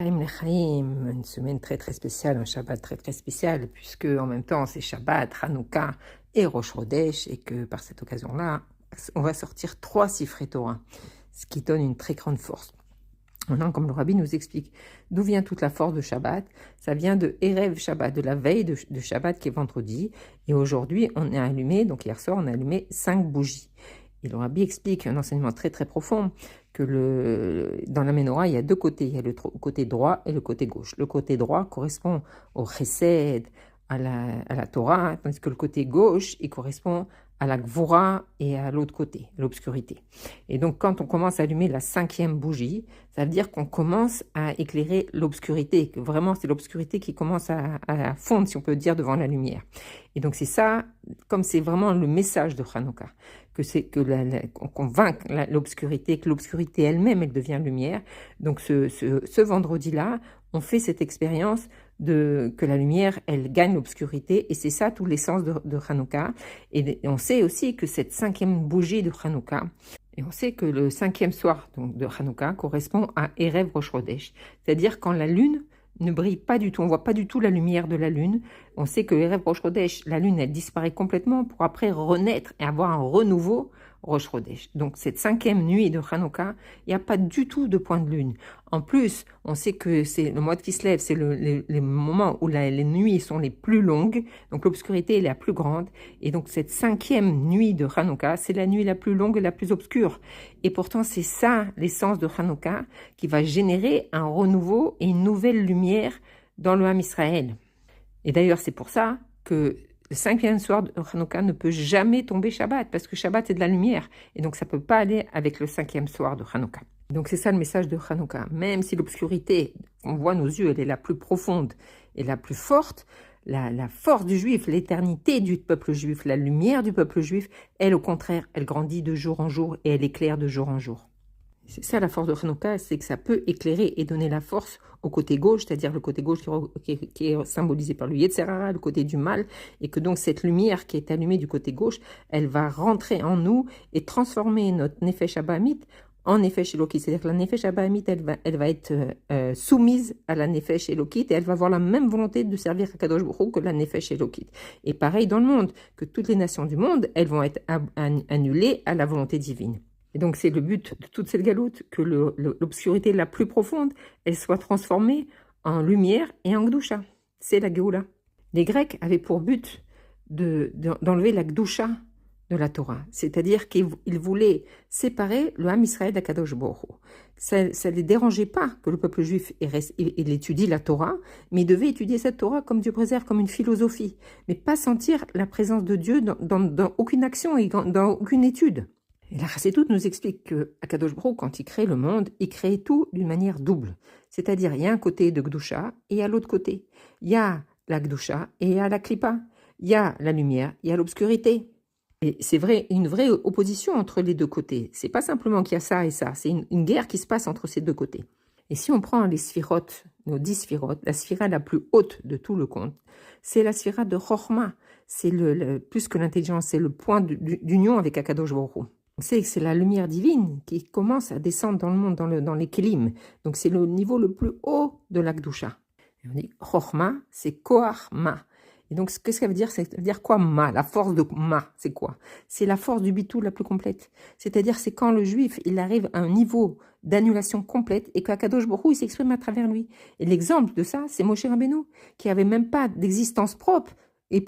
Chaim Lechaim, une semaine très très spéciale, un Shabbat très très spécial, puisque en même temps c'est Shabbat, Hanouka et Rosh Chodesh, et que par cette occasion-là, on va sortir 3 Sifrei Torah, ce qui donne une très grande force. Maintenant, comme le Rabbi nous explique d'où vient toute la force de Shabbat, ça vient de Erev Shabbat, de la veille de Shabbat qui est vendredi, et aujourd'hui on a allumé, donc hier soir on a allumé 5 bougies. Et le Rabbi explique un enseignement très très profond que dans la menorah, il y a 2 côtés. Il y a le côté droit et le côté gauche. Le côté droit correspond au chesed, à la Torah, tandis que le côté gauche, il correspond à la gvura et à l'autre côté, l'obscurité. Et donc, quand on commence à allumer la 5e bougie, ça veut dire qu'on commence à éclairer l'obscurité, que vraiment c'est l'obscurité qui commence à fondre, si on peut dire, devant la lumière. Et donc c'est ça, comme c'est vraiment le message de Hanouka, qu'on vainque l'obscurité, que l'obscurité elle-même, elle devient lumière. Donc ce vendredi-là, on fait cette expérience que la lumière, elle gagne l'obscurité, et c'est ça tout l'essence de Hanouka. Et on sait aussi que cette 5e bougie de Hanouka, et on sait que le 5e soir donc, de Hanouka correspond à Erev Rosh Chodesh, c'est-à-dire quand la lune ne brille pas du tout, on voit pas du tout la lumière de la lune. On sait que Erev Rosh Chodesh, la lune, elle disparaît complètement pour après renaître et avoir un renouveau Rosh Chodesh. Donc cette 5e nuit de Hanouka, il n'y a pas du tout de point de lune. En plus, on sait que c'est le mois de Kislev, c'est les moments où les nuits sont les plus longues, donc l'obscurité est la plus grande. Et donc cette 5e nuit de Hanouka, c'est la nuit la plus longue et la plus obscure. Et pourtant, c'est ça l'essence de Hanouka qui va générer un renouveau et une nouvelle lumière dans le Ham Israël. Et d'ailleurs, c'est pour ça que le 5e soir de Hanouka ne peut jamais tomber Shabbat, parce que Shabbat, c'est de la lumière. Et donc, ça ne peut pas aller avec le 5e soir de Hanouka. Donc, c'est ça le message de Hanouka. Même si l'obscurité, on voit nos yeux, elle est la plus profonde et la plus forte, la force du juif, l'éternité du peuple juif, la lumière du peuple juif, elle, au contraire, elle grandit de jour en jour et elle éclaire de jour en jour. C'est ça la force de Hanouka, c'est que ça peut éclairer et donner la force au côté gauche, c'est-à-dire le côté gauche qui est symbolisé par le Yetzer Hara, le côté du mal, et que donc cette lumière qui est allumée du côté gauche, elle va rentrer en nous et transformer notre Nefesh Abahamit en Nefesh Elokit. C'est-à-dire que la Nefesh Abahamit, elle va être soumise à la Nefesh Elokit et elle va avoir la même volonté de servir à Kadosh Baruch Hu que la Nefesh Elokit. Et pareil dans le monde, que toutes les nations du monde, elles vont être annulées à la volonté divine. Et donc, c'est le but de toute cette galoute, que l'obscurité la plus profonde, elle soit transformée en lumière et en Gdusha. C'est la Géoula. Les Grecs avaient pour but d'enlever la Gdusha de la Torah. C'est-à-dire qu'ils voulaient séparer le Ham Israël d'Akadosh Baruch Hu. Ça ne les dérangeait pas que le peuple juif il étudie la Torah, mais il devait étudier cette Torah comme Dieu préserve, comme une philosophie, mais pas sentir la présence de Dieu dans aucune action et dans aucune étude. Et la Chassidut nous explique que Akadosh Baruch Hu, quand il crée le monde, il crée tout d'une manière double. C'est-à-dire, il y a un côté de Gdusha et il y a l'autre côté. Il y a la Gdusha et il y a la Klippa. Il y a la lumière, il y a l'obscurité. Et c'est vrai, une vraie opposition entre les deux côtés. C'est pas simplement qu'il y a ça et ça, c'est une guerre qui se passe entre ces deux côtés. Et si on prend les sphirotes, nos 10 sphirotes, la sphira la plus haute de tout le compte, c'est la sphira de Chochma. C'est plus que l'intelligence, c'est le point d'union avec Akadosh Baruch Hu. On sait que c'est la lumière divine qui commence à descendre dans le monde, dans les kelim. Donc c'est le niveau le plus haut de la Gdusha. Et on dit Chochma, c'est Koach Ma. Et donc qu'est-ce que ça veut dire? Ça veut dire quoi Ma? La force de Ma, c'est quoi? C'est la force du bitou la plus complète. C'est-à-dire c'est quand le juif, il arrive à un niveau d'annulation complète et qu'Akadosh Baruch Hu, il s'exprime à travers lui. Et l'exemple de ça, c'est Moshe Rabbeinu, qui avait même pas d'existence propre. Et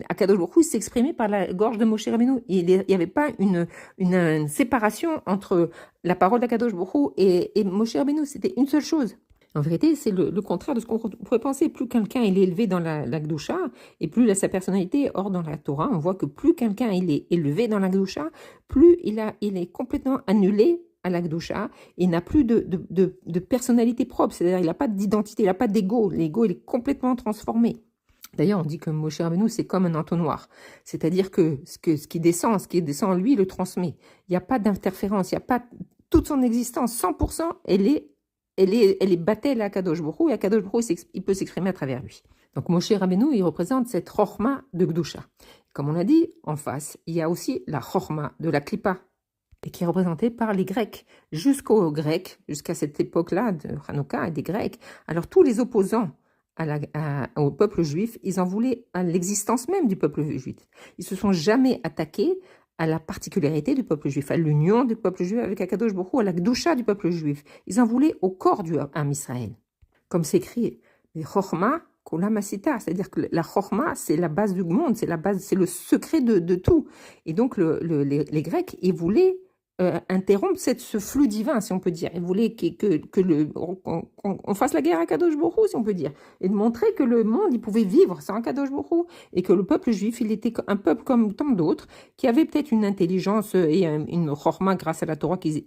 Akadosh Baruch Hu s'exprimait par la gorge de Moshe Rabbeinu. Il n'y avait pas une séparation entre la parole d'Akadosh Baruch Hu et Moshe Rabbeinu. C'était une seule chose. En vérité, c'est le contraire de ce qu'on pourrait penser. Plus quelqu'un il est élevé dans la Gdusha, et plus sa personnalité. Or, dans la Torah, on voit que plus quelqu'un il est élevé dans la Gdusha, plus il est complètement annulé à la Gdusha, il n'a plus de personnalité propre. C'est-à-dire, il n'a pas d'identité, il n'a pas d'ego. L'ego, il est complètement transformé. D'ailleurs, on dit que Moshe Rabbeinu, c'est comme un entonnoir. C'est-à-dire que ce qui descend, lui, il le transmet. Il n'y a pas d'interférence, il n'y a pas toute son existence, 100%, elle est battelle à Akadosh Baruch Hu, et Akadosh Baruch Hu, il peut s'exprimer à travers lui. Donc Moshe Rabbeinu, il représente cette Chochma de Gdusha. Comme on l'a dit, en face, il y a aussi la Chochma de la Klippa. et qui est représenté par les Grecs. Jusqu'aux Grecs, jusqu'à cette époque-là de Hanouka et des Grecs, alors tous les opposants au peuple juif, ils en voulaient à l'existence même du peuple juif. Ils se sont jamais attaqués à la particularité du peuple juif, à l'union du peuple juif avec Akadosh Baruch Hu, à la Gdusha du peuple juif. Ils en voulaient au corps du Ham Israël. Comme c'est écrit, Chochma Kolam Asita, c'est-à-dire que la Chochma, c'est la base du monde, c'est la base, c'est le secret de tout. Et donc les Grecs, ils voulaient interrompre ce flux divin, si on peut dire. Ils voulaient qu'on fasse la guerre à Kadosh Baruch Hu, si on peut dire, et de montrer que le monde, il pouvait vivre sans Kadosh Baruch Hu, et que le peuple juif, il était un peuple comme tant d'autres, qui avait peut-être une intelligence et une chorma grâce à la Torah qu'il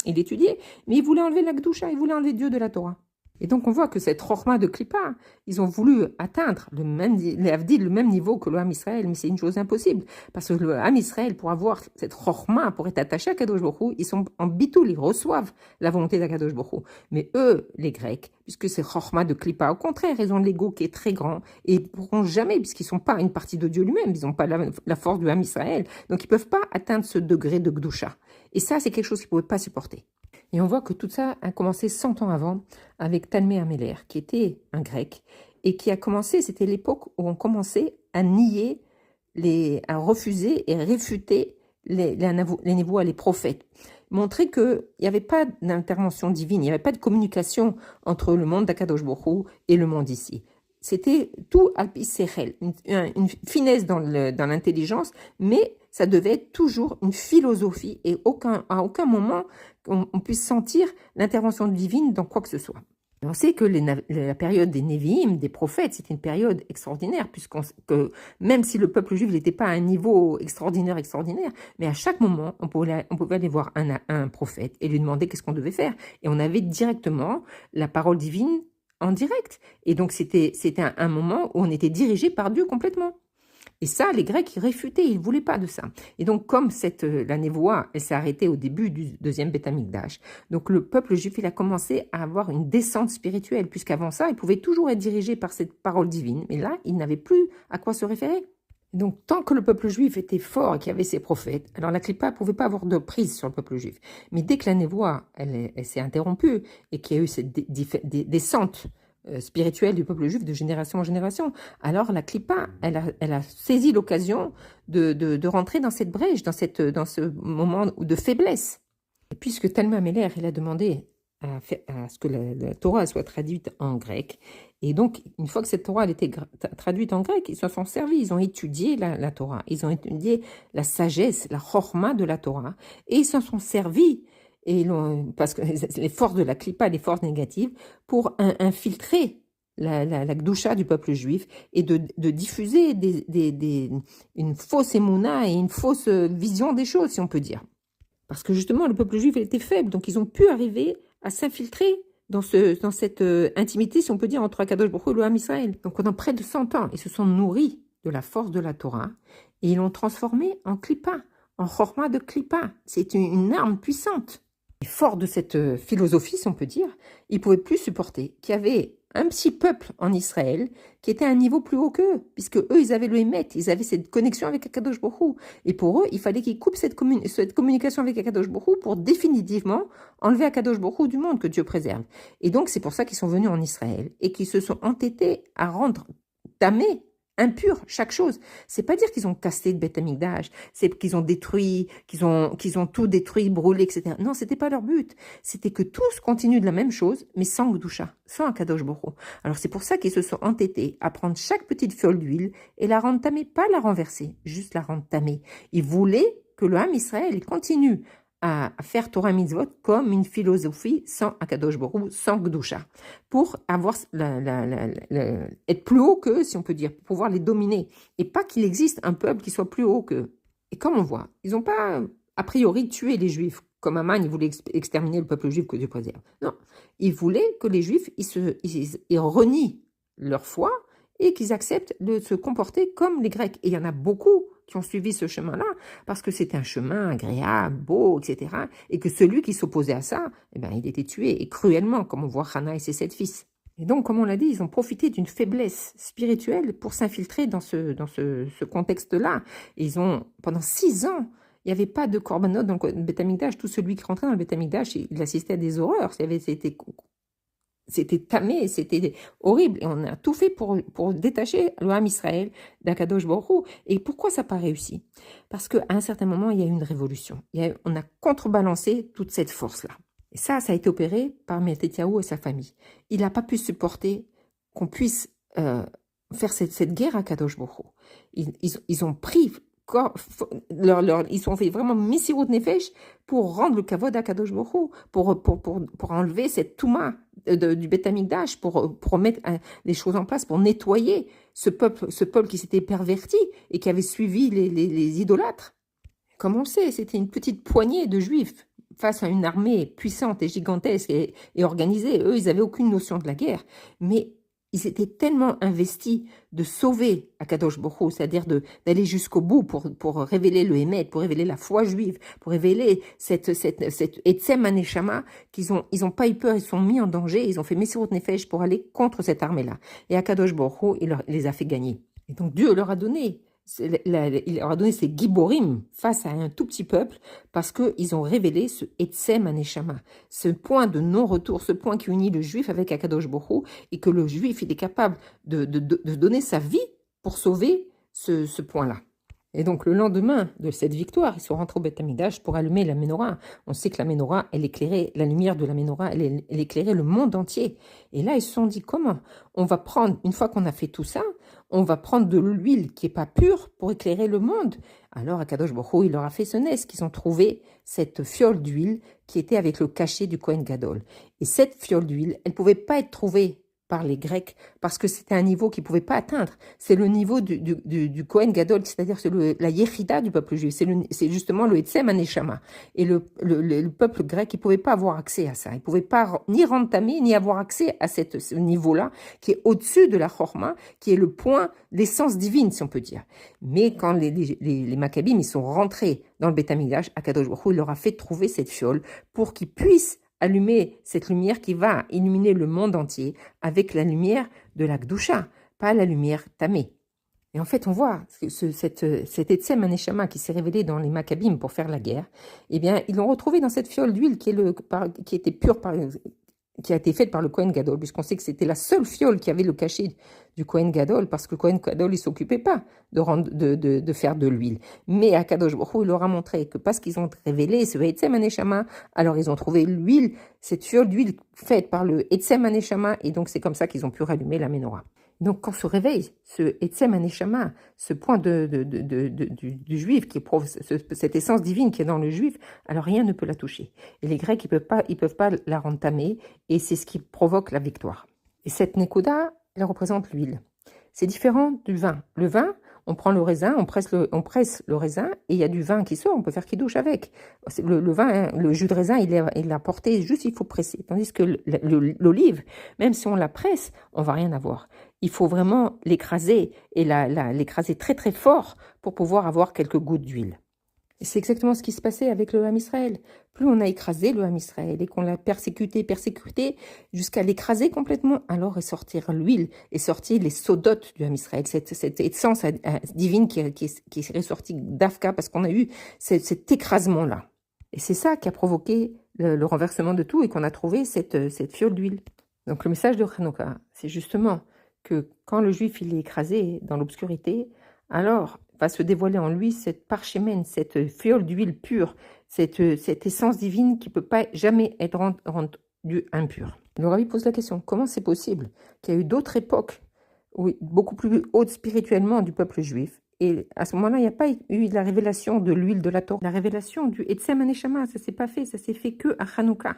étudiait, mais ils voulaient enlever la Gdusha, ils voulaient enlever Dieu de la Torah. Et donc on voit que cette chorma de Klippa, ils ont voulu atteindre le même niveau que le Ham Israël, mais c'est une chose impossible, parce que le Ham Israël, pour avoir cette chorma, pour être attaché à Kadosh Baruch Hu, ils sont en bitoul, ils reçoivent la volonté d'Akadosh Baruch Hu. Mais eux, les Grecs, puisque c'est chorma de Klippa, au contraire, ils ont l'ego qui est très grand, et ils ne pourront jamais, puisqu'ils ne sont pas une partie de Dieu lui-même, ils n'ont pas la force du Ham Israël, donc ils ne peuvent pas atteindre ce degré de Gdusha. Et ça, c'est quelque chose qu'ils ne pouvaient pas supporter. Et on voit que tout ça a commencé 100 ans avant avec Talmé Améler, qui était un grec, et qui a commencé, c'était l'époque où on commençait à nier, à refuser et réfuter les névois, les prophètes. Montrer qu'il n'y avait pas d'intervention divine, il n'y avait pas de communication entre le monde d'Akadosh Baruch Hu et le monde ici. C'était tout alpi sechel, une finesse dans l'intelligence, mais ça devait être toujours une philosophie et à aucun moment on puisse sentir l'intervention divine dans quoi que ce soit. On sait que la période des Nevi'im, des prophètes, c'était une période extraordinaire, que même si le peuple juif n'était pas à un niveau extraordinaire, mais à chaque moment, on pouvait aller voir un prophète et lui demander qu'est-ce qu'on devait faire. Et on avait directement la parole divine en direct. Et donc, c'était un moment où on était dirigé par Dieu complètement. Et ça, les Grecs, ils réfutaient, ils ne voulaient pas de ça. Et donc, comme la névoie, elle s'est arrêtée au début du deuxième Beth Amikdash, donc le peuple juif, il a commencé à avoir une descente spirituelle, puisqu'avant ça, il pouvait toujours être dirigé par cette parole divine, mais là, il n'avait plus à quoi se référer. Donc, tant que le peuple juif était fort et qu'il y avait ses prophètes, alors la Klippa ne pouvait pas avoir de prise sur le peuple juif. Mais dès que la névoie, elle s'est interrompue et qu'il y a eu cette descente spirituelle du peuple juif de génération en génération, alors la Klippa, elle a saisi l'occasion de rentrer dans cette brèche, dans ce moment de faiblesse. Et puisque Talmé Améler, il a demandé à ce que la Torah soit traduite en grec, et donc une fois que cette Torah elle était traduite en grec, ils se sont servis, ils ont étudié la Torah, ils ont étudié la sagesse, la chorma de la Torah, et ils s'en sont servis, parce que les forces de la Klippa, les forces négatives, pour infiltrer la Gdusha du peuple juif et de diffuser une fausse émouna et une fausse vision des choses, si on peut dire. Parce que justement, le peuple juif était faible, donc ils ont pu arriver à s'infiltrer dans cette intimité, si on peut dire, entre Akadosh Baruch Hu et le Ham Israël. Donc pendant près de 100 ans, ils se sont nourris de la force de la Torah et ils l'ont transformée en Klippa, en chorma de Klippa. C'est une arme puissante. Et fort de cette philosophie, si on peut dire, ils ne pouvaient plus supporter qu'il y avait un petit peuple en Israël qui était à un niveau plus haut qu'eux, puisque eux, ils avaient le Hémet, ils avaient cette connexion avec Akadosh Baruch Hu. Et pour eux, il fallait qu'ils coupent cette communication avec Akadosh Baruch Hu pour définitivement enlever Akadosh Baruch Hu du monde, que Dieu préserve. Et donc, c'est pour ça qu'ils sont venus en Israël et qu'ils se sont entêtés à rendre tamé, impur, chaque chose. C'est pas dire qu'ils ont cassé le Beth Amikdash, c'est qu'ils ont détruit, qu'ils ont tout détruit, brûlé, etc. Non, c'était pas leur but. C'était que tous continuent de la même chose, mais sans Gdusha, sans Akadosh Baruch Hu. Alors c'est pour ça qu'ils se sont entêtés à prendre chaque petite fiole d'huile et la rendre tamée, pas la renverser, juste la rendre tamée. Ils voulaient que le Ham Israël il continue à faire Torah Mitzvot comme une philosophie sans Akadosh Baruch Hu, sans Gdusha, pour avoir être plus haut qu'eux, si on peut dire, pour pouvoir les dominer, et pas qu'il existe un peuple qui soit plus haut qu'eux. Et comme on voit, ils n'ont pas, a priori, tué les Juifs, comme Aman, il voulait exterminer le peuple juif que Dieu préserve. Non, ils voulaient que les Juifs, ils renient leur foi, et qu'ils acceptent de se comporter comme les Grecs. Et il y en a beaucoup qui ont suivi ce chemin-là, parce que c'était un chemin agréable, beau, etc. Et que celui qui s'opposait à ça, eh ben, il était tué, et cruellement, comme on voit Hana et ses 7 fils. Et donc, comme on l'a dit, ils ont profité d'une faiblesse spirituelle pour s'infiltrer dans ce contexte-là. Ils ont, pendant 6 ans, Il n'y avait pas de korbanot dans le Beth Amikdash. Tout celui qui rentrait dans le Beth Amikdash, il assistait à des horreurs. C'était tamé, c'était horrible. Et on a tout fait pour détacher le Ham Israël d'Akadosh Baruch Hu. Et pourquoi ça n'a pas réussi? Parce qu'à un certain moment, il y a eu une révolution. On a contrebalancé toute cette force-là. Et ça a été opéré par Matityahu et sa famille. Il n'a pas pu supporter qu'on puisse faire cette guerre à Kadosh Baruch Hu. Ils ont pris, ils ont fait vraiment Messirut Nefesh pour rendre le kavod à Kadosh Baruch Hu, pour enlever cette touma du Beth Amikdash, pour mettre les choses en place, pour nettoyer ce peuple qui s'était perverti et qui avait suivi les idolâtres. Comme on le sait, c'était une petite poignée de juifs face à une armée puissante et gigantesque et organisée. Eux, ils n'avaient aucune notion de la guerre, mais ils étaient tellement investis de sauver Akadosh Baruch Hu, c'est-à-dire d'aller jusqu'au bout pour révéler le Hémet, pour révéler la foi juive, pour révéler cette Etzem Aneshama, qu'ils ont pas eu peur, ils se sont mis en danger, ils ont fait Messirut Nefesh pour aller contre cette armée-là. Et Akadosh Baruch Hu, il les a fait gagner. Et donc Dieu leur a donné il leur a donné ces giborim face à un tout petit peuple parce qu'ils ont révélé ce Etzem Aneshama, ce point de non-retour, ce point qui unit le juif avec Akadosh Baruch Hu, et que le juif il est capable de donner sa vie pour sauver ce point-là. Et donc le lendemain de cette victoire, ils sont rentrés au Beth Amikdash pour allumer la menorah. On sait que la menorah, elle éclairait, la lumière de la menorah, elle éclairait le monde entier. Et là, ils se sont dit, comment on va prendre, une fois qu'on a fait tout ça, on va prendre de l'huile qui n'est pas pure pour éclairer le monde. Alors Akadosh Baruch Hu, il leur a fait ce nes, qu'ils ont trouvé cette fiole d'huile qui était avec le cachet du Kohen Gadol. Et cette fiole d'huile, elle ne pouvait pas être trouvée par les Grecs, parce que c'était un niveau qu'ils ne pouvaient pas atteindre. C'est le niveau du Kohen Gadol, c'est-à-dire la Yechida du peuple juif. C'est justement le Etzem Aneshama. Et le peuple grec, il ne pouvait pas avoir accès à ça. Il ne pouvait pas ni rentamer, ni avoir accès à ce niveau-là, qui est au-dessus de la Chorma, qui est le point, l'essence divine, si on peut dire. Mais quand les Maccabim, ils sont rentrés dans le Beth Amikdash, Akadosh Baruch Hu, il leur a fait trouver cette fiole pour qu'ils puissent allumer cette lumière qui va illuminer le monde entier avec la lumière de la Gdusha, pas la lumière tamée. Et en fait, on voit cet Etzem Aneshama qui s'est révélé dans les Maccabim pour faire la guerre, eh bien, ils l'ont retrouvé dans cette fiole d'huile qui était pure qui a été faite par le Kohen Gadol, puisqu'on sait que c'était la seule fiole qui avait le cachet du Kohen Gadol, parce que le Kohen Gadol, il ne s'occupait pas de faire de l'huile. Mais à Kadosh Baruch Hu, il leur a montré que parce qu'ils ont révélé ce Etzem Aneshama, alors ils ont trouvé l'huile, cette fiole d'huile faite par le Etzem Aneshama, et donc c'est comme ça qu'ils ont pu rallumer la menorah. Donc, quand se réveille ce Etzem Aneshama, ce point du juif qui éprouve cette essence divine qui est dans le juif, alors rien ne peut la toucher. Et les Grecs, ils peuvent pas la rentamer, et c'est ce qui provoque la victoire. Et cette Nekoda, elle représente l'huile. C'est différent du vin. Le vin, on prend le raisin, on presse le raisin, et il y a du vin qui sort, on peut faire kidouche avec. Le vin, le jus de raisin, il est porté, juste il faut presser. Tandis que l'olive, même si on la presse, on va rien avoir. Il faut vraiment l'écraser, et l'écraser très très fort pour pouvoir avoir quelques gouttes d'huile. Et c'est exactement ce qui se passait avec le Ham Israël. Plus on a écrasé le Ham Israël et qu'on l'a persécuté jusqu'à l'écraser complètement, alors est sortie l'huile, est sortie les sodotes du Ham Israël, cette essence divine qui est ressortie d'Afka parce qu'on a eu cet écrasement-là. Et c'est ça qui a provoqué le renversement de tout et qu'on a trouvé cette fiole d'huile. Donc le message de Hanouka, c'est justement que quand le juif il est écrasé dans l'obscurité, alors va se dévoiler en lui cette parchemène, cette fiole d'huile pure, cette essence divine qui ne peut pas jamais être rendue impure. Le rabbi pose la question, comment c'est possible qu'il y a eu d'autres époques beaucoup plus hautes spirituellement du peuple juif, et à ce moment-là, il n'y a pas eu la révélation de l'huile de la Torah, la révélation du Etzem Aneshama, ça ne s'est pas fait, ça s'est fait que à Hanouka.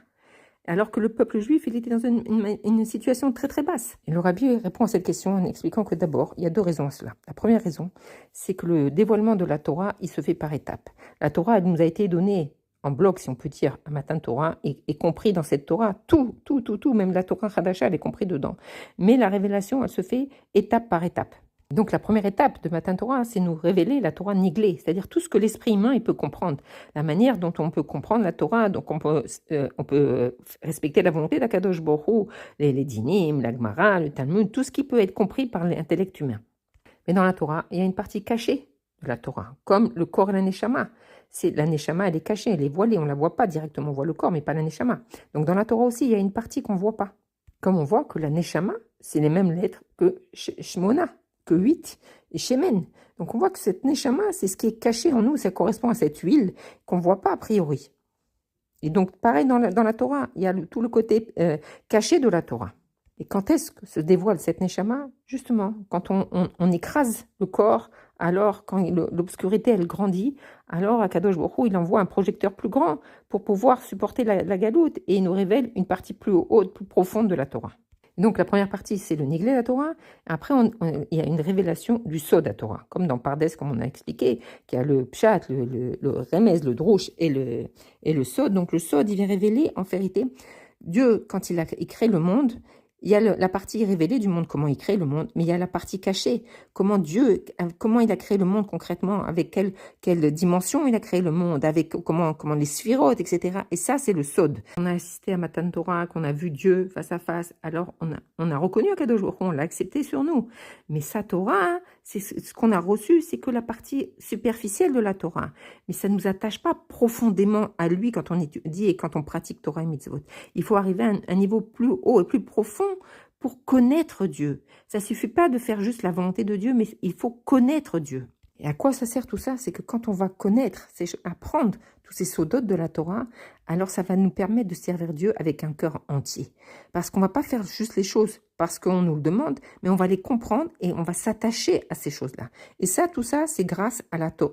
Alors que le peuple juif, il était dans une situation très très basse. Et le rabbi répond à cette question en expliquant que d'abord, il y a deux raisons à cela. La première raison, c'est que le dévoilement de la Torah, il se fait par étapes. La Torah, elle nous a été donnée en bloc, si on peut dire, un matin Torah, et compris dans cette Torah, tout, même la Torah Hadasha, elle est compris dedans. Mais la révélation, elle se fait étape par étape. Donc la première étape de Matan Torah, c'est nous révéler la Torah niglée, c'est-à-dire tout ce que l'esprit humain il peut comprendre, la manière dont on peut comprendre la Torah, donc on peut respecter la volonté d'Akadosh Baruch Hu, les dinim, la Gemara, le Talmud, tout ce qui peut être compris par l'intellect humain. Mais dans la Torah, il y a une partie cachée de la Torah, comme le corps et la neshama. c'est la Neshama, elle est cachée, elle est voilée, on ne la voit pas directement, on voit le corps, mais pas la Neshama. Donc dans la Torah aussi, il y a une partie qu'on ne voit pas. Comme on voit que la Neshama, c'est les mêmes lettres que Shmona, que 8 et Shemen. Donc on voit que cette Neshama, c'est ce qui est caché en nous, ça correspond à cette huile qu'on ne voit pas a priori. Et donc pareil dans la Torah, il y a tout le côté caché de la Torah. Et quand est-ce que se dévoile cette Neshama? Justement, quand on écrase le corps, alors quand l'obscurité elle grandit, alors Akadosh Baruch Hu, il envoie un projecteur plus grand pour pouvoir supporter la galoute et il nous révèle une partie plus haute, plus profonde de la Torah. Donc la première partie, c'est le Niglé de la Torah. Après, il y a une révélation du Sod de la Torah. Comme dans Pardes, comme on a expliqué, qu'il y a le Pshat, le Remez, le Drouche et le Sod. Donc le Sod, il vient révéler, en vérité, Dieu, quand il crée le monde, il y a la partie révélée du monde, comment il crée le monde, mais il y a la partie cachée, comment il a créé le monde concrètement, avec quelle dimension il a créé le monde, avec comment les sphirotes, etc. Et ça, c'est le Sod. On a assisté à Matan Torah, qu'on a vu Dieu face à face, alors on a reconnu Akadosh Baruch Hu, on l'a accepté sur nous. Mais sa Torah, c'est ce qu'on a reçu, c'est que la partie superficielle de la Torah. Mais ça ne nous attache pas profondément à lui quand on étudie et quand on pratique Torah et Mitzvot. Il faut arriver à un niveau plus haut et plus profond pour connaître Dieu. Ça suffit pas de faire juste la volonté de Dieu, mais il faut connaître Dieu. Et à quoi ça sert tout ça? C'est que quand on va connaître, apprendre tous ces sodotes de la Torah, alors ça va nous permettre de servir Dieu avec un cœur entier. Parce qu'on va pas faire juste les choses parce qu'on nous le demande, mais on va les comprendre et on va s'attacher à ces choses-là. Et ça, tout ça, c'est grâce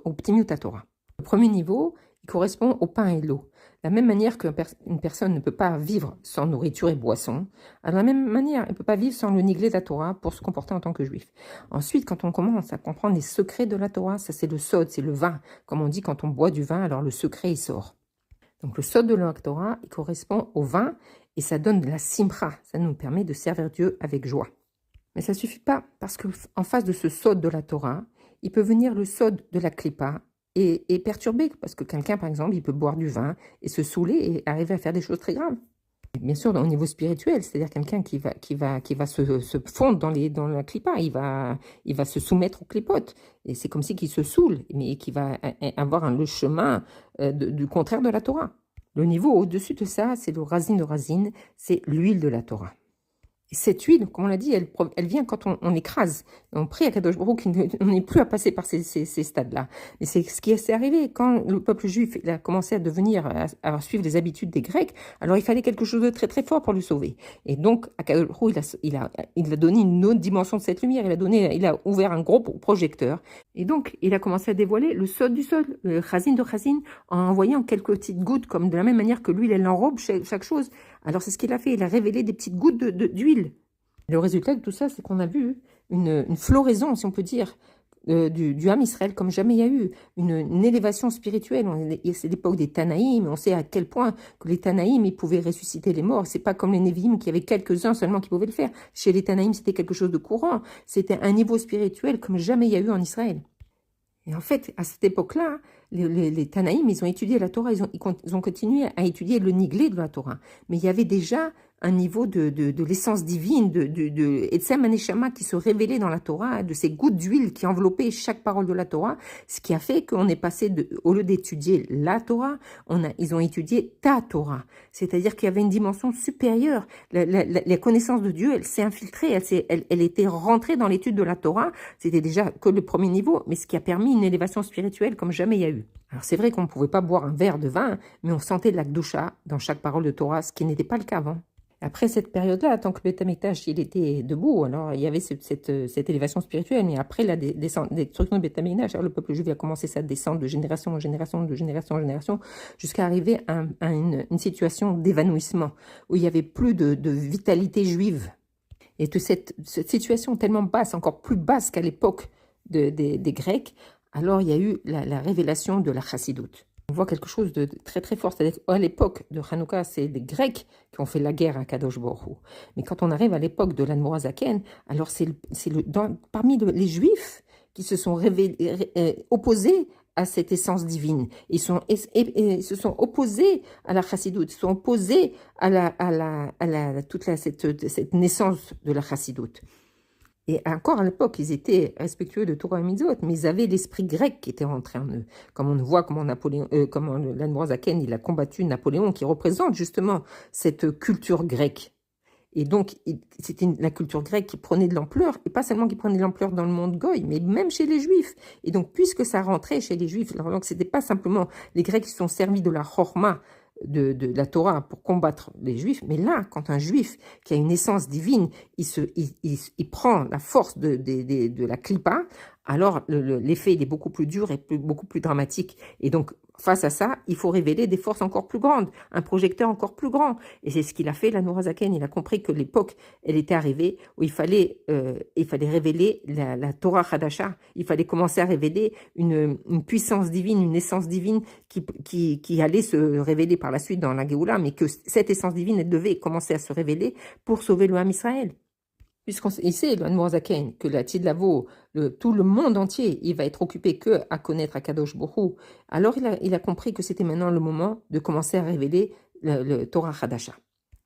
au Ptimut Torah. Le premier niveau, il correspond au pain et l'eau. De la même manière qu'une personne ne peut pas vivre sans nourriture et boisson, de la même manière, elle ne peut pas vivre sans le Niglé de la Torah pour se comporter en tant que juif. Ensuite, quand on commence à comprendre les secrets de la Torah, ça c'est le sod, c'est le vin. Comme on dit, quand on boit du vin, alors le secret il sort. Donc le sod de la Torah, il correspond au vin et ça donne de la simcha. Ça nous permet de servir Dieu avec joie. Mais ça ne suffit pas parce qu'en face de ce sod de la Torah, il peut venir le sod de la Klippa, et perturbé, parce que quelqu'un, par exemple, il peut boire du vin et se saouler et arriver à faire des choses très graves. Bien sûr, au niveau spirituel, c'est-à-dire quelqu'un qui va se fondre dans la clipa, il va se soumettre aux clipotes, et c'est comme si qu'il se saoule, mais qui va avoir le chemin du contraire de la Torah. Le niveau au-dessus de ça, c'est le razin de razin, c'est l'huile de la Torah. Cette huile, comme on l'a dit, elle vient quand on écrase. On prie à Kadosh Baruch Hu qu'on n'ait plus à passer par ces stades-là. Mais c'est ce qui s'est arrivé quand le peuple juif a commencé à suivre les habitudes des Grecs. Alors il fallait quelque chose de très très fort pour le sauver. Et donc à Kadosh Baruch Hu, il a donné une autre dimension de cette lumière. Il a ouvert un gros projecteur. Et donc il a commencé à dévoiler le sod du sod, le chazin de chazin, en envoyant quelques petites gouttes, comme de la même manière que l'huile elle enrobe chaque chose. Alors c'est ce qu'il a fait. Il a révélé des petites gouttes d'huile. Le résultat de tout ça, c'est qu'on a vu une floraison, si on peut dire, du Ham Israël comme jamais il y a eu, une élévation spirituelle. C'est l'époque des Tanaïm, on sait à quel point que les Tanaïm, ils pouvaient ressusciter les morts. C'est pas comme les Nevi'im qui avaient quelques-uns seulement qui pouvaient le faire. Chez les Tanaïm, c'était quelque chose de courant. C'était un niveau spirituel comme jamais il y a eu en Israël. Et en fait, à cette époque-là, les Tanaïm, ils ont étudié la Torah, ils ont continué à étudier le Niglé de la Torah. Mais il y avait déjà un niveau de l'essence divine, de Etzem Aneshama qui se révélait dans la Torah, de ces gouttes d'huile qui enveloppaient chaque parole de la Torah, ce qui a fait qu'on est passé, au lieu d'étudier la Torah, ils ont étudié ta Torah. C'est-à-dire qu'il y avait une dimension supérieure. La connaissance de Dieu, elle s'est infiltrée, elle était rentrée dans l'étude de la Torah. C'était déjà que le premier niveau, mais ce qui a permis une élévation spirituelle comme jamais il y a eu. Alors c'est vrai qu'on ne pouvait pas boire un verre de vin, mais on sentait de la Gdusha dans chaque parole de Torah, ce qui n'était pas le cas avant. Après cette période-là, tant que le Beth Amikdash il était debout, alors il y avait cette élévation spirituelle, mais après la destruction du Beth Amikdash, alors le peuple juif a commencé sa descente de génération en génération, de génération en génération, jusqu'à arriver à une situation d'évanouissement, où il n'y avait plus de vitalité juive. Et de cette situation tellement basse, encore plus basse qu'à l'époque des Grecs, alors il y a eu la révélation de la chassidoute. On voit quelque chose de très très fort, c'est-à-dire à l'époque de Hanouka, c'est les Grecs qui ont fait la guerre à Kadosh Baruch Hu. Mais quand on arrive à l'époque de l'Admorazaken, alors parmi les Juifs qui se sont opposés à cette essence divine. Ils se sont opposés à la chassidoute, ils se sont opposés à toute cette naissance de la chassidoute. Et encore à l'époque, ils étaient respectueux de Torah et Mitzvot, mais ils avaient l'esprit grec qui était rentré en eux. Comme on voit comment comment l'Admorazaken, il a combattu Napoléon, qui représente justement cette culture grecque. Et donc, c'était la culture grecque qui prenait de l'ampleur, et pas seulement qui prenait de l'ampleur dans le monde goy, mais même chez les Juifs. Et donc, puisque ça rentrait chez les Juifs, alors donc c'était pas simplement les Grecs qui se sont servis de la chorma, de la Torah pour combattre les Juifs, mais là, quand un Juif qui a une essence divine, il prend la force de la clipa, alors l'effet il est beaucoup plus dur et beaucoup plus dramatique. Et donc, face à ça, il faut révéler des forces encore plus grandes, un projecteur encore plus grand. Et c'est ce qu'il a fait, l'Admorazaken. Il a compris que l'époque, elle était arrivée où il fallait révéler la Torah Hadasha. Il fallait commencer à révéler une puissance divine, une essence divine qui allait se révéler par la suite dans la Géoula, mais que cette essence divine, elle devait commencer à se révéler pour sauver le Ham Israël. Puisqu'on sait, le Admorazaken, que la Tidlavo, tout le monde entier, il va être occupé que à connaître Akadosh Borou, alors il a compris que c'était maintenant le moment de commencer à révéler le Torah Hadasha.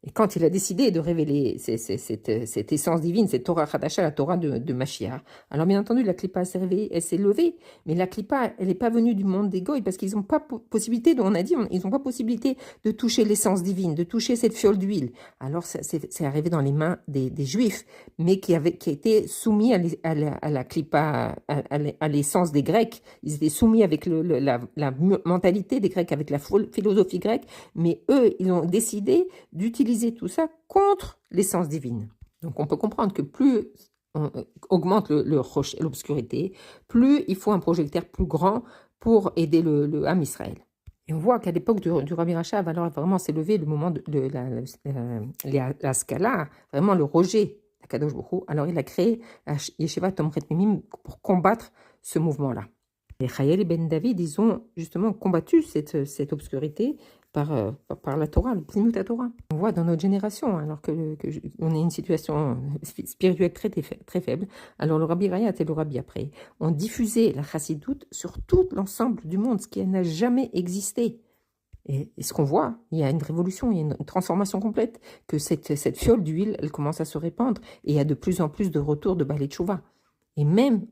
Et quand il a décidé de révéler cette essence divine, cette Torah Hadasha, la Torah de Mashiach, alors bien entendu, la Klippa s'est réveillée, elle s'est levée, mais la Klippa, elle n'est pas venue du monde des Goïs, parce qu'ils n'ont pas possibilité, on a dit, ils n'ont pas possibilité de toucher l'essence divine, de toucher cette fiole d'huile. Alors c'est arrivé dans les mains des Juifs, mais qui a été soumis à la Klippa, à l'essence des Grecs. Ils étaient soumis avec la mentalité des Grecs, avec la philosophie grecque, mais eux, ils ont décidé d'utiliser tout ça contre l'essence divine. Donc on peut comprendre que plus on augmente l'obscurité, plus il faut un projecteur plus grand pour aider le Ham Israël. Et on voit qu'à l'époque du Rabbi Rachav, alors vraiment s'est levé le moment de la scala, vraiment le rejet d'Akadosh Baruch Hu. Alors il a créé la Yeshiva Tomret Mimim pour combattre ce mouvement-là. Les Chayel et Ben David, ils ont justement combattu cette obscurité par la Torah, le Plimut Torah. On voit dans notre génération, alors on est une situation spirituelle très faible, alors le Rabbi Rayat et le Rabbi après ont diffusé la chassidoute sur tout l'ensemble du monde, ce qui n'a jamais existé. Et ce qu'on voit, il y a une révolution, il y a une transformation complète, que cette fiole d'huile, elle commence à se répandre, et il y a de plus en plus de retours de Balei Tshuva. Et même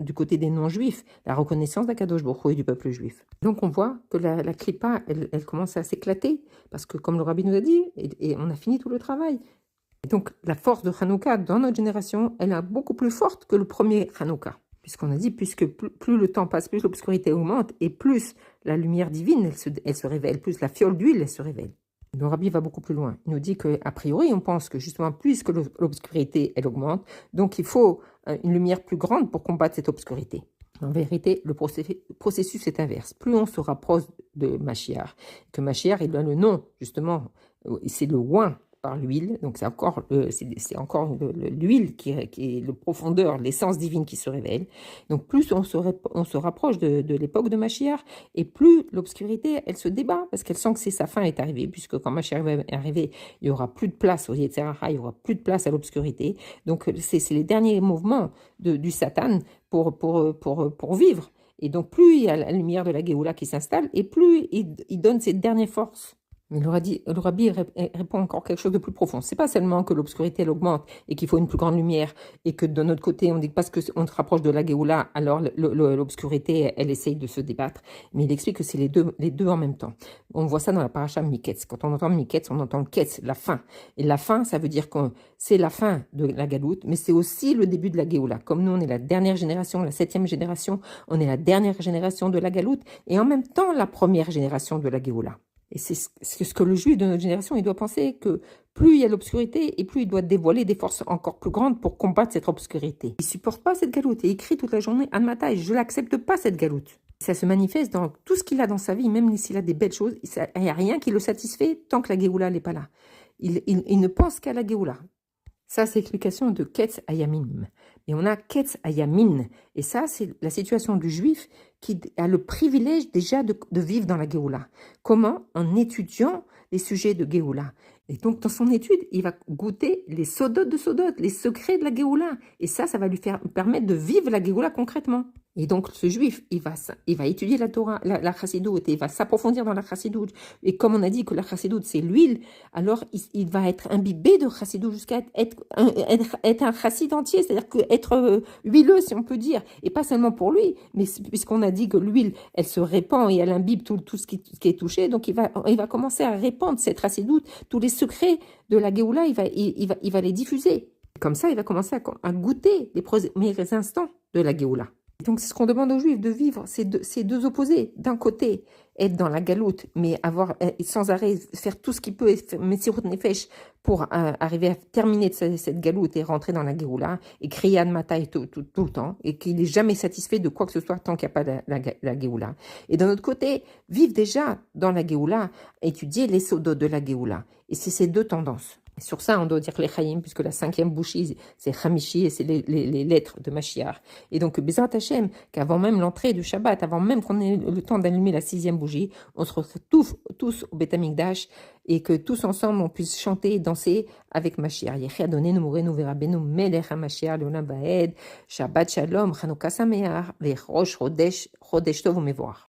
du côté des non-juifs, la reconnaissance d'Akadosh Baruch Hu et du peuple juif. Donc on voit que la Klippa, elle commence à s'éclater, parce que comme le Rabbi nous a dit, et on a fini tout le travail. Et donc la force de Hanouka dans notre génération, elle est beaucoup plus forte que le premier Hanouka. Puisqu'on a dit, puisque plus le temps passe, plus l'obscurité augmente, et plus la lumière divine, elle se révèle, plus la fiole d'huile, elle se révèle. Le Rabbi va beaucoup plus loin. Il nous dit qu'a priori, on pense que justement, puisque l'obscurité, elle augmente, donc il faut une lumière plus grande pour combattre cette obscurité. En vérité, le processus est inverse. Plus on se rapproche de Mashiach, que Mashiach, il a le nom, justement, c'est le oin par l'huile, donc c'est encore l'huile qui est le profondeur, l'essence divine qui se révèle. Donc plus on se rapproche de l'époque de Mashiach, et plus l'obscurité, elle se débat, parce qu'elle sent que sa fin est arrivée, puisque quand Mashiach est arrivé, il n'y aura plus de place au Yetzer Hara, il n'y aura plus de place à l'obscurité. Donc c'est les derniers mouvements du Satan pour vivre. Et donc plus il y a la lumière de la Géoula qui s'installe, et plus il donne ses dernières forces. Mais le Rabbi répond encore quelque chose de plus profond. C'est pas seulement que l'obscurité elle augmente et qu'il faut une plus grande lumière, et que de notre côté on dit parce qu'on se rapproche de la Géoula, alors l'obscurité elle essaye de se débattre. Mais il explique que c'est les deux en même temps. On voit ça dans la paracha Miketz. Quand on entend Miketz, on entend le Ketz, la fin. Et la fin, ça veut dire que c'est la fin de la Galoute, mais c'est aussi le début de la Géoula. Comme nous on est la dernière génération, la 7e génération, on est la dernière génération de la Galoute, et en même temps la première génération de la Géoula. Et c'est ce que le juif de notre génération, il doit penser que plus il y a l'obscurité, et plus il doit dévoiler des forces encore plus grandes pour combattre cette obscurité. Il ne supporte pas cette galoute, et il crie toute la journée « Anmata », je ne l'accepte pas cette galoute. Ça se manifeste dans tout ce qu'il a dans sa vie, même s'il a des belles choses, il n'y a rien qui le satisfait tant que la Géoula n'est pas là. Il ne pense qu'à la Géoula. Ça, c'est l'explication de Ketz Ayamin. Et on a Ketz Ayamin. Et ça, c'est la situation du juif qui a le privilège déjà de vivre dans la Géoula. Comment? En étudiant les sujets de Géoula. Et donc, dans son étude, il va goûter les sodotes de Sodot, les secrets de la Géoula. Et ça va lui permettre de vivre la Géoula concrètement. Et donc, ce juif, il va étudier la Torah, la chassidoute, et il va s'approfondir dans la chassidoute. Et comme on a dit que la chassidoute, c'est l'huile, alors il va être imbibé de chassidoute jusqu'à être un chassid entier, c'est-à-dire être huileux, si on peut dire. Et pas seulement pour lui, mais puisqu'on a dit que l'huile, elle se répand et elle imbibe tout ce qui est touché, donc il va commencer à répandre cette chassidoute, tous les secrets de la Géoula, il va les diffuser. Comme ça, il va commencer à goûter les premiers instants de la Géoula. Donc, c'est ce qu'on demande aux Juifs, de vivre ces deux opposés. D'un côté, être dans la galoute, mais sans arrêt, faire tout ce qu'il peut, Messirut Nefesh, pour arriver à terminer cette galoute et rentrer dans la Géoula, et crier Admata tout le temps, et qu'il n'est jamais satisfait de quoi que ce soit tant qu'il n'y a pas la Géoula. Et d'un autre côté, vivre déjà dans la Géoula, étudier les sodos de la Géoula. Et c'est ces deux tendances. Et sur ça, on doit dire les Chaim, puisque la 5e bouchie, c'est Hamishi, et c'est les lettres de Mashiach. Et donc, Bezrat Hashem, qu'avant même l'entrée du Shabbat, avant même qu'on ait le temps d'allumer la 6e bougie, on se retrouve tous au Beth Amikdash, et que tous ensemble, on puisse chanter et danser avec Mashiach. Yechi Adonai nous mouré, nous verra benu, Melech HaMashiach, Leolam Baed, Shabbat Shalom, Chanukah Sameach, Rosh Chodesh Tov Umevorach.